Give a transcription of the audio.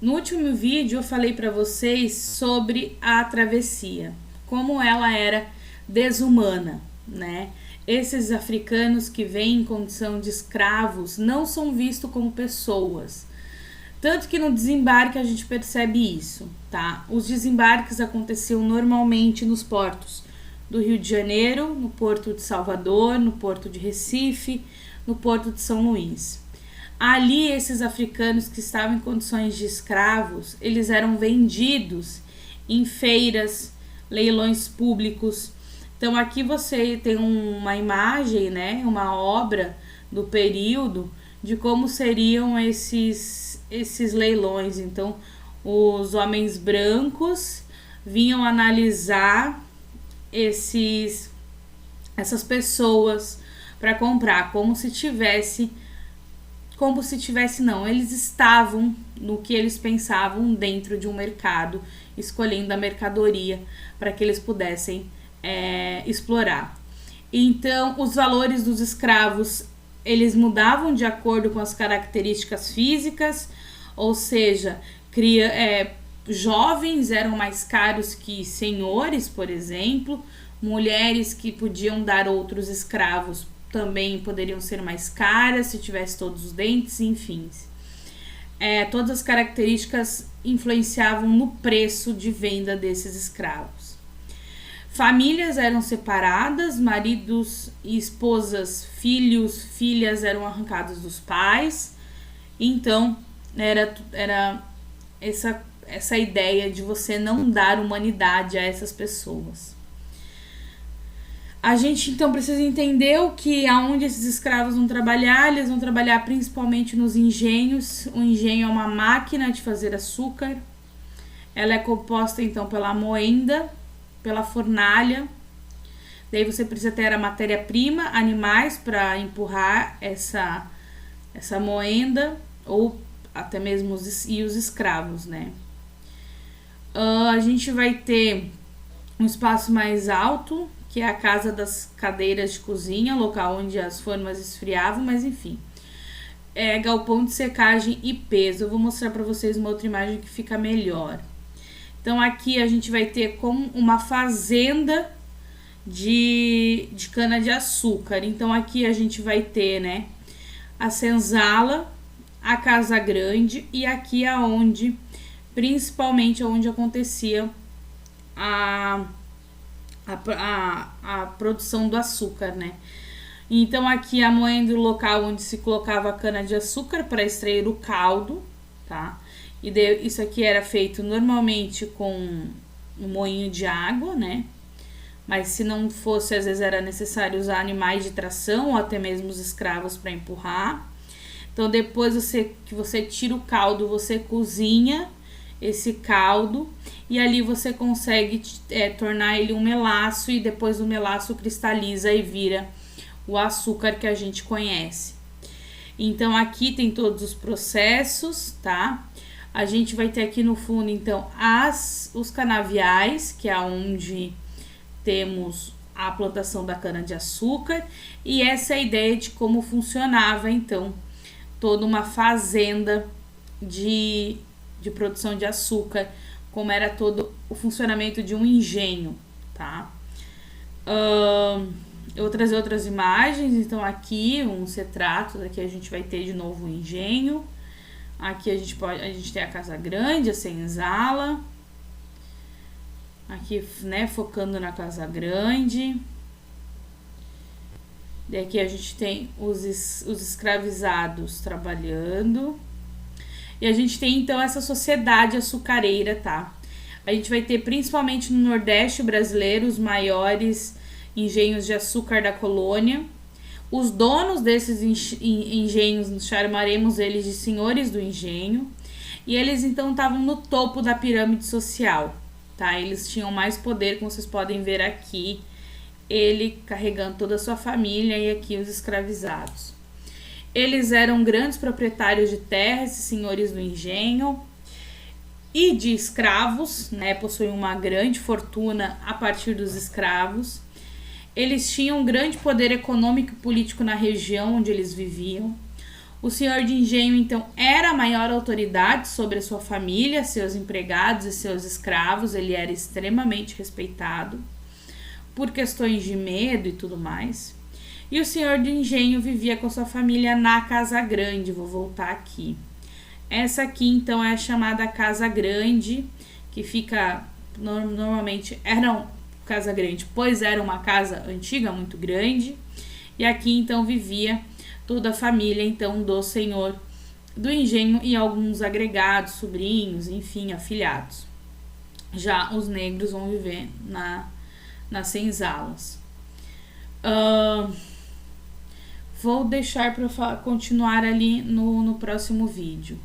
No último vídeo eu falei para vocês sobre a travessia, como ela era desumana, né? Esses africanos que vêm em condição de escravos não são vistos como pessoas. Tanto que no desembarque a gente percebe isso, tá? Os desembarques aconteciam normalmente nos portos do Rio de Janeiro, no Porto de Salvador, no Porto de Recife, no Porto de São Luís. Ali, esses africanos que estavam em condições de escravos, eles eram vendidos em feiras, leilões públicos. Então, aqui você tem uma imagem, né, uma obra do período de como seriam esses leilões. Então, os homens brancos vinham analisar essas pessoas para comprar, não, eles estavam no que eles pensavam dentro de um mercado, escolhendo a mercadoria para que eles pudessem explorar. Então, os valores dos escravos, eles mudavam de acordo com as características físicas, ou seja, jovens eram mais caros que senhores, por exemplo, mulheres que podiam dar outros escravos também poderiam ser mais caras se tivesse todos os dentes, enfim. Todas as características influenciavam no preço de venda desses escravos. Famílias eram separadas, maridos e esposas, filhos, filhas eram arrancados dos pais. Então, era essa ideia de você não dar humanidade a essas pessoas. A gente então precisa entender aonde esses escravos vão trabalhar. Eles vão trabalhar principalmente nos engenhos. O engenho é uma máquina de fazer açúcar. Ela é composta então pela moenda, pela fornalha. Daí você precisa ter a matéria-prima, animais para empurrar essa moenda, ou até mesmo os escravos, né? A gente vai ter um espaço mais alto, que é a casa das cadeiras de cozinha, local onde as formas esfriavam, mas enfim. Galpão de secagem e peso. Eu vou mostrar para vocês uma outra imagem que fica melhor. Então aqui a gente vai ter como uma fazenda de cana de açúcar. Então aqui a gente vai ter, né, a senzala, a casa grande, e aqui principalmente onde acontecia a produção do açúcar, né? Então aqui a moenda, o local onde se colocava a cana de açúcar para extrair o caldo, tá? E isso aqui era feito normalmente com um moinho de água, né? Mas se não fosse, às vezes era necessário usar animais de tração ou até mesmo os escravos para empurrar. Então depois que você tira o caldo, você cozinha esse caldo e ali você consegue tornar ele um melaço, e depois o melaço cristaliza e vira o açúcar que a gente conhece. Então aqui tem todos os processos, tá? A gente vai ter aqui no fundo então os canaviais, que é onde temos a plantação da cana de açúcar, e essa é a ideia de como funcionava então toda uma fazenda de produção de açúcar, como era todo o funcionamento de um engenho, tá? Eu vou trazer outras imagens. Então aqui um retrato, aqui a gente vai ter de novo o engenho. Aqui a gente tem a casa grande, a senzala. Aqui, né, focando na casa grande. Daqui a gente tem os escravizados trabalhando. E a gente tem então essa sociedade açucareira, tá? A gente vai ter principalmente no Nordeste brasileiro os maiores engenhos de açúcar da colônia. Os donos desses engenhos, chamaremos eles de senhores do engenho. E eles então estavam no topo da pirâmide social, tá? Eles tinham mais poder, como vocês podem ver aqui. Ele carregando toda a sua família, e aqui os escravizados. Eles eram grandes proprietários de terras, senhores do engenho e de escravos, né? Possuíam uma grande fortuna a partir dos escravos. Eles tinham um grande poder econômico e político na região onde eles viviam. O senhor de engenho, então, era a maior autoridade sobre a sua família, seus empregados e seus escravos. Ele era extremamente respeitado por questões de medo e tudo mais. E o senhor de engenho vivia com sua família na Casa Grande. Vou voltar aqui. Essa aqui, então, é a chamada Casa Grande, que fica, normalmente, Casa Grande, pois era uma casa antiga, muito grande. E aqui, então, vivia toda a família, então, do senhor do engenho e alguns agregados, sobrinhos, enfim, afilhados. Já os negros vão viver nas senzalas. Vou deixar para continuar ali no próximo vídeo.